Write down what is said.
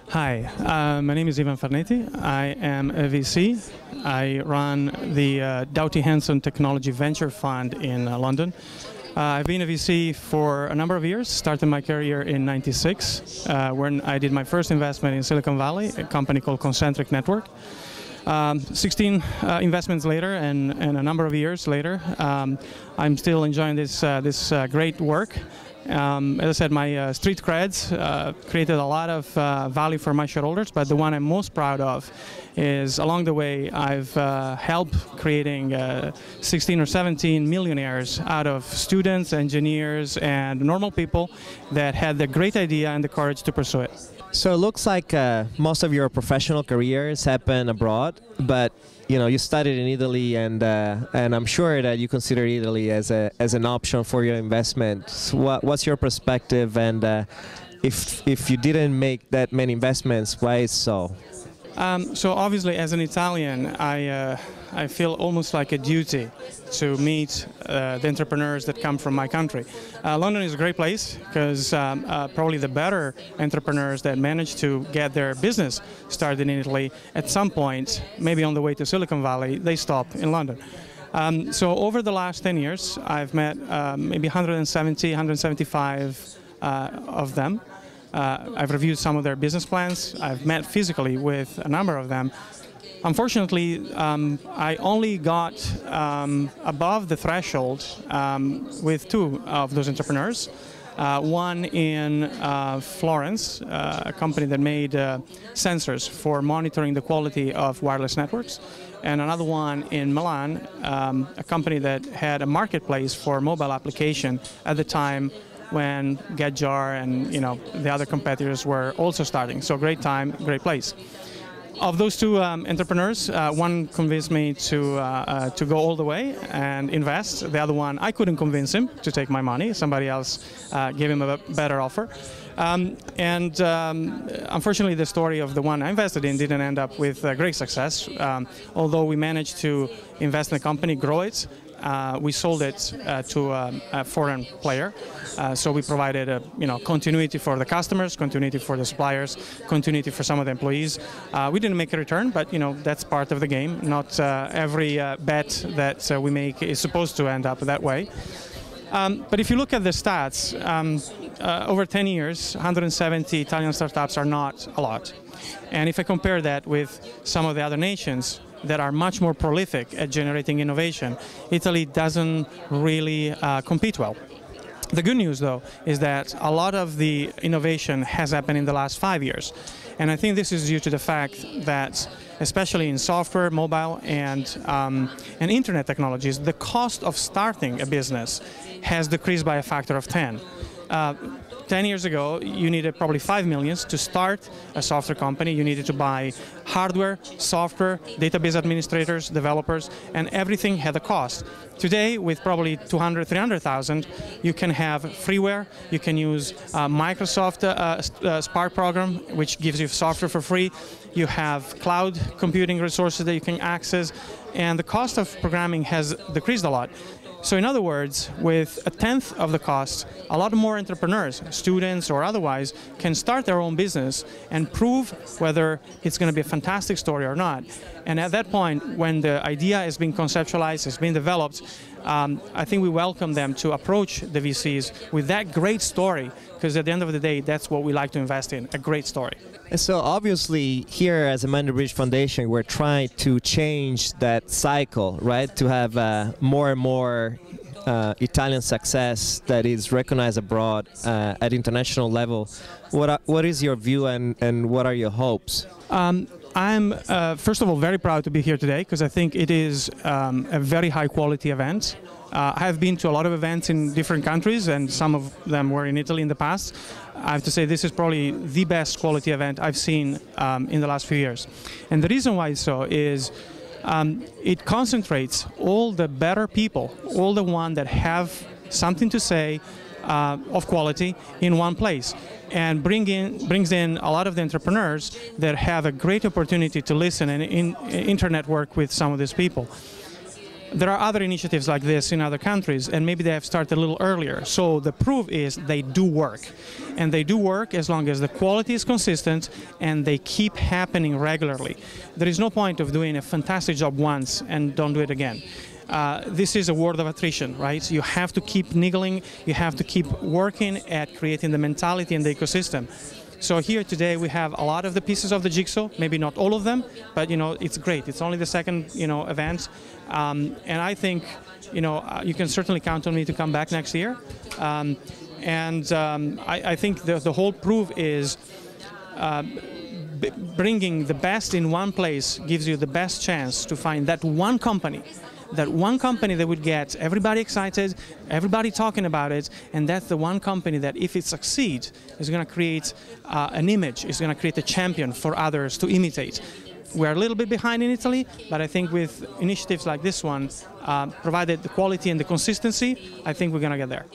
Hi, my name is Farneti. I am a VC. I run the Doughty Hanson Technology Venture Fund in London. I've been a VC for a number of years, started my career in '96 when I did my first investment in Silicon Valley, a company called Concentric Network. 16 investments later and a number of years later, I'm still enjoying this great work. As I said, my street creds created a lot of value for my shareholders, but the one I'm most proud of is along the way I've helped creating 16 or 17 millionaires out of students, engineers, and normal people that had the great idea and the courage to pursue it. So it looks like most of your professional careers happen abroad, but you studied in Italy, and I'm sure that you consider Italy as an option for your investment. What's your perspective, and if you didn't make that many investments, why is so? So obviously, as an Italian, I feel almost like a duty to meet the entrepreneurs that come from my country. London is a great place because probably the better entrepreneurs that manage to get their business started in Italy at some point, maybe on the way to Silicon Valley, they stop in London. So over the last 10 years, I've met maybe 170, 175 of them. I've reviewed some of their business plans. I've met physically with a number of them. Unfortunately, I only got above the threshold with two of those entrepreneurs. One in Florence, a company that made sensors for monitoring the quality of wireless networks, and another one in Milan, a company that had a marketplace for mobile application at the time when GetJar and the other competitors were also starting. So great time, great place. Of those two entrepreneurs, one convinced me to go all the way and invest. The other one, I couldn't convince him to take my money. Somebody else gave him a better offer. Unfortunately, the story of the one I invested in didn't end up with great success. Although we managed to invest in the company, grow it, we sold it to a foreign player. So we provided continuity for the customers, continuity for the suppliers, continuity for some of the employees. We didn't make a return, but that's part of the game. Not every bet that we make is supposed to end up that way. But if you look at the stats, over 10 years, 170 Italian startups are not a lot. And if I compare that with some of the other nations that are much more prolific at generating innovation, Italy doesn't really compete well. The good news, though, is that a lot of the innovation has happened in the last 5 years. And I think this is due to the fact that, especially in software, mobile, and internet technologies, the cost of starting a business has decreased by a factor of 10. 10 years ago, you needed probably 5 million to start a software company. You needed to buy hardware, software, database administrators, developers, and everything had a cost. Today, with probably 200, 300,000, you can have freeware. You can use Microsoft Spark program, which gives you software for free. You have cloud computing resources that you can access, and the cost of programming has decreased a lot. So in other words, with a tenth of the cost, a lot more entrepreneurs, students or otherwise, can start their own business and prove whether it's going to be a fantastic story or not. And at that point, when the idea has been conceptualized, has been developed, I think we welcome them to approach the VCs with that great story, because at the end of the day, that's what we like to invest in, a great story. And so obviously here as a Mandel Bridge Foundation, we're trying to change that cycle, right? To have more and more Italian success that is recognized abroad at international level. What is your view, and what are your hopes? I'm, first of all, very proud to be here today because I think it is a very high quality event. I have been to a lot of events in different countries, and some of them were in Italy in the past. I have to say this is probably the best quality event I've seen in the last few years. And the reason why so is it concentrates all the better people, all the ones that have something to say of quality in one place, and brings in a lot of the entrepreneurs that have a great opportunity to listen and internet work with some of these people. There are other initiatives like this in other countries, and maybe they have started a little earlier. So the proof is they do work. And they do work as long as the quality is consistent and they keep happening regularly. There is no point of doing a fantastic job once and don't do it again. This is a world of attrition, right? You have to keep niggling, you have to keep working at creating the mentality and the ecosystem. So here today we have a lot of the pieces of the jigsaw, maybe not all of them, but it's great. It's only the second event, and I think you can certainly count on me to come back next year. I think the whole proof is bringing the best in one place gives you the best chance to find that one company that would get everybody excited, everybody talking about it, and that's the one company that, if it succeeds, is going to create an image, is going to create a champion for others to imitate. We're a little bit behind in Italy, but I think with initiatives like this one, provided the quality and the consistency, I think we're going to get there.